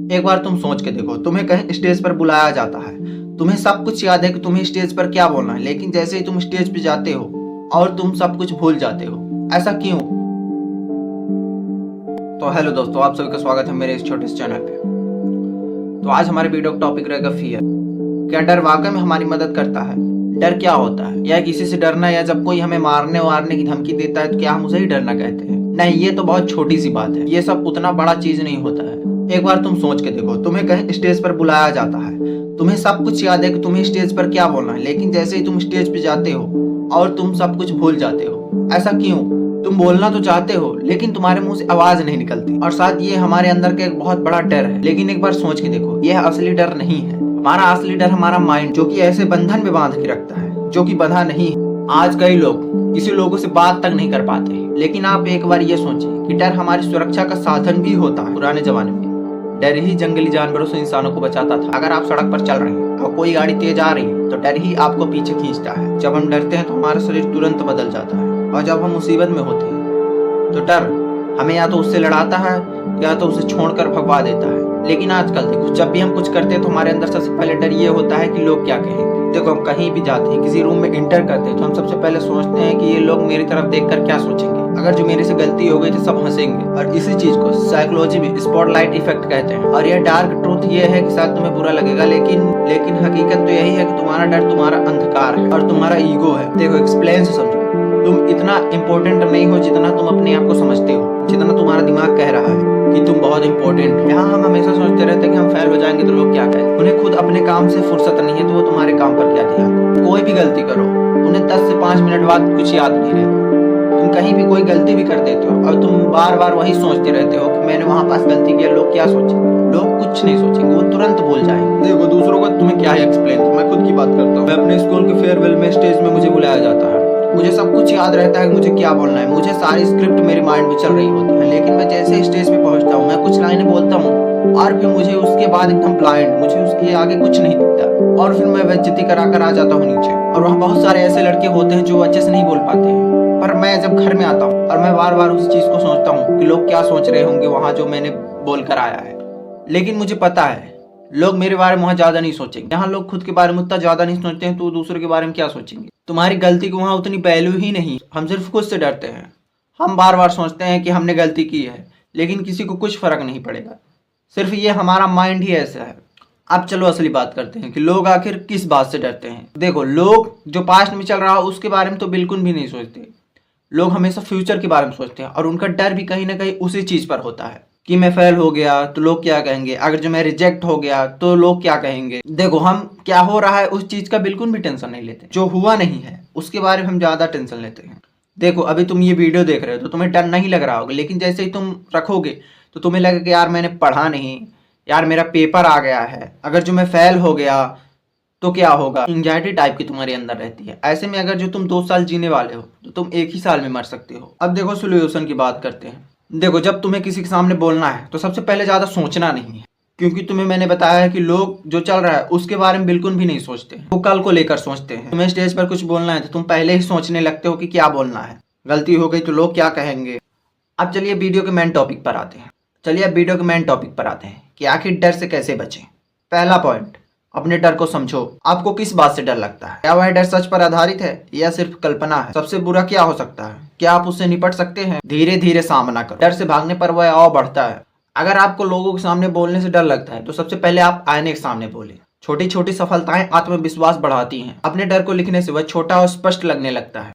एक बार तुम सोच के देखो, तुम्हें कहीं स्टेज पर बुलाया जाता है, तुम्हें सब कुछ याद है कि तुम्हें स्टेज पर क्या बोलना है, लेकिन जैसे ही तुम स्टेज पे जाते हो और तुम सब कुछ भूल जाते हो। ऐसा क्यों? तो हेलो दोस्तों, आप सभी का स्वागत है मेरे इस छोटे से चैनल पे। तो आज हमारे वीडियो का टॉपिक रहेगा फियर। क्या डर वाकई में हमारी मदद करता है? डर क्या होता है? या किसी से डरना, या जब कोई हमें मारने वारने की धमकी देता है तो क्या हम उसे ही डरना कहते हैं? नहीं, ये तो बहुत छोटी सी बात है। ये सब उतना बड़ा चीज नहीं होता है। एक बार तुम सोच के देखो, तुम्हें कहीं स्टेज पर बुलाया जाता है, तुम्हें सब कुछ याद है कि तुम्हें स्टेज पर क्या बोलना है, लेकिन जैसे ही तुम स्टेज पे जाते हो और तुम सब कुछ भूल जाते हो। ऐसा क्यों? तुम बोलना तो चाहते हो लेकिन तुम्हारे मुंह से आवाज नहीं निकलती, और शायद ये हमारे अंदर का एक बहुत बड़ा डर है। लेकिन एक बार सोच के देखो, यह असली डर नहीं है। हमारा असली डर हमारा माइंड, जो कि ऐसे बंधन में बांध के रखता है जो कि बंधा नहीं है। आज कई लोग किसी लोगों से बात तक नहीं कर पाते, लेकिन आप एक बार ये सोचिए कि डर हमारी सुरक्षा का साधन भी होता है। पुराने जमाने में डर ही जंगली जानवरों से इंसानों को बचाता था। अगर आप सड़क पर चल रहे हैं और कोई गाड़ी तेज आ रही है तो डर ही आपको पीछे खींचता है। जब हम डरते हैं तो हमारा शरीर तुरंत बदल जाता है, और जब हम मुसीबत में होते हैं तो डर हमें या तो उससे लड़ाता है या तो उसे छोड़कर भगवा देता है। लेकिन आजकल देखो, जब भी हम कुछ करते हैं तो हमारे अंदर सबसे पहले डर ये होता है कि लोग क्या कहेंगे। देखो, हम कहीं भी जाते हैं, किसी रूम में इंटर करते हैं तो हम सबसे पहले सोचते हैं कि ये लोग मेरी तरफ देखकर क्या सोचेंगे। अगर जो मेरे से गलती हो गई तो सब हंसेंगे। और इसी चीज को साइकोलॉजी में स्पॉटलाइट इफेक्ट कहते हैं। और यह डार्क ट्रूथ ये है कि शायद तुम्हें बुरा लगेगा, लेकिन हकीकत तो यही है कि तुम्हारा डर तुम्हारा अंधकार है और तुम्हारा ईगो है। देखो, एक्सप्लेन से समझो। तुम इतना इम्पोर्टेंट नहीं हो जितना तुम अपने आप को समझते हो, जितना तुम्हारा दिमाग कह रहा है कि तुम बहुत इम्पोर्टेंट हो। यहाँ हम हमेशा सोचते रहते हैं कि हम फेल हो जाएंगे तो लोग क्या कहेंगे। उन्हें खुद अपने काम से फुर्सत नहीं है तो वो तुम्हारे काम पर क्या ध्यान। कोई भी गलती करो, उन्हें 10 से 5 मिनट बाद कुछ याद नहीं रहता। तुम कहीं भी कोई गलती भी कर देते हो और तुम बार बार वही सोचते रहते हो कि मैंने वहां पास गलती किया, लोग क्या सोचेंगे। लोग कुछ नहीं सोचेंगे, वो तुरंत भूल जाएंगे। देखो, दूसरों को तुम्हें क्या है एक्सप्लेन, मैं खुद की बात करता हूँ। मैं अपने स्कूल के फेयरवेल में स्टेज में मुझे बुलाया जाता है। मुझे सब कुछ याद रहता है कि मुझे क्या बोलना है, मुझे सारी स्क्रिप्ट मेरे माइंड में चल रही होती है। लेकिन मैं जैसे ही स्टेज पे पहुंचता हूँ, मैं कुछ लाइनें बोलता हूँ और फिर मुझे उसके बाद एकदम ब्लाइंड, मुझे उसके आगे कुछ नहीं दिखता, और फिर मैं बेइज्जती करा कर आ जाता हूँ नीचे। और वहाँ बहुत सारे ऐसे लड़के होते हैं जो अच्छे से नहीं बोल पाते हैं। पर मैं जब घर में आता हूँ और मैं बार बार उस चीज को सोचता हूँ कि लोग क्या सोच रहे होंगे वहां जो मैंने बोल कर आया है। लेकिन मुझे पता है लोग मेरे बारे में वहां ज्यादा नहीं सोचेंगे। यहाँ लोग खुद के बारे में उतना ज्यादा नहीं सोचते हैं तो दूसरे के बारे में क्या सोचेंगे। तुम्हारी गलती की वहां उतनी वैल्यू ही नहीं। हम सिर्फ खुद से डरते हैं। हम बार बार सोचते हैं कि हमने गलती की है, लेकिन किसी को कुछ फर्क नहीं पड़ेगा। सिर्फ ये हमारा माइंड ही ऐसा है। अब चलो असली बात करते हैं कि लोग आखिर किस बात से डरते हैं। देखो, लोग जो पास्ट में चल रहा हो उसके बारे में तो बिल्कुल भी नहीं सोचते। लोग हमेशा फ्यूचर के बारे में सोचते हैं, और उनका डर भी कहीं ना कहीं उसी चीज पर होता है कि मैं फेल हो गया तो लोग क्या कहेंगे, अगर जो मैं रिजेक्ट हो गया तो लोग क्या कहेंगे। देखो, हम क्या हो रहा है उस चीज का बिल्कुल भी टेंशन नहीं लेते, जो हुआ नहीं है उसके बारे में हम ज्यादा टेंशन लेते हैं। देखो, अभी तुम ये वीडियो देख रहे हो तो तुम्हें डर नहीं लग रहा होगा, लेकिन जैसे ही तुम रखोगे तो तुम्हें लगेगा यार मैंने पढ़ा नहीं, यार मेरा पेपर आ गया है, अगर जो मैं फेल हो गया तो क्या होगा। एंजाइटी टाइप की तुम्हारे अंदर रहती है। ऐसे में अगर जो तुम 2 साल जीने वाले हो तो तुम 1 ही साल में मर सकते हो। अब देखो, सोल्यूशन की बात करते हैं। देखो, जब तुम्हें किसी के सामने बोलना है तो सबसे पहले ज्यादा सोचना नहीं है, क्योंकि तुम्हें मैंने बताया है कि लोग जो चल रहा है उसके बारे में बिल्कुल भी नहीं सोचते हैं। वो कल को लेकर सोचते हैं। तुम्हें स्टेज पर कुछ बोलना है तो तुम पहले ही सोचने लगते हो कि क्या बोलना है, गलती हो गई तो लोग क्या कहेंगे। अब चलिए वीडियो के मेन टॉपिक पर आते हैं कि आखिर डर से कैसे बचें। पहला पॉइंट, अपने डर को समझो। आपको किस बात से डर लगता है? क्या वह डर सच पर आधारित है या सिर्फ कल्पना है? सबसे बुरा क्या हो सकता है? क्या आप उससे निपट सकते हैं? धीरे धीरे सामना करो। डर से भागने पर वह और बढ़ता है। अगर आपको लोगों के सामने बोलने से डर लगता है तो सबसे पहले आप आईने के सामने बोले। छोटी छोटी सफलताएं आत्मविश्वास बढ़ाती हैं। अपने डर को लिखने से वह छोटा और स्पष्ट लगने लगता है।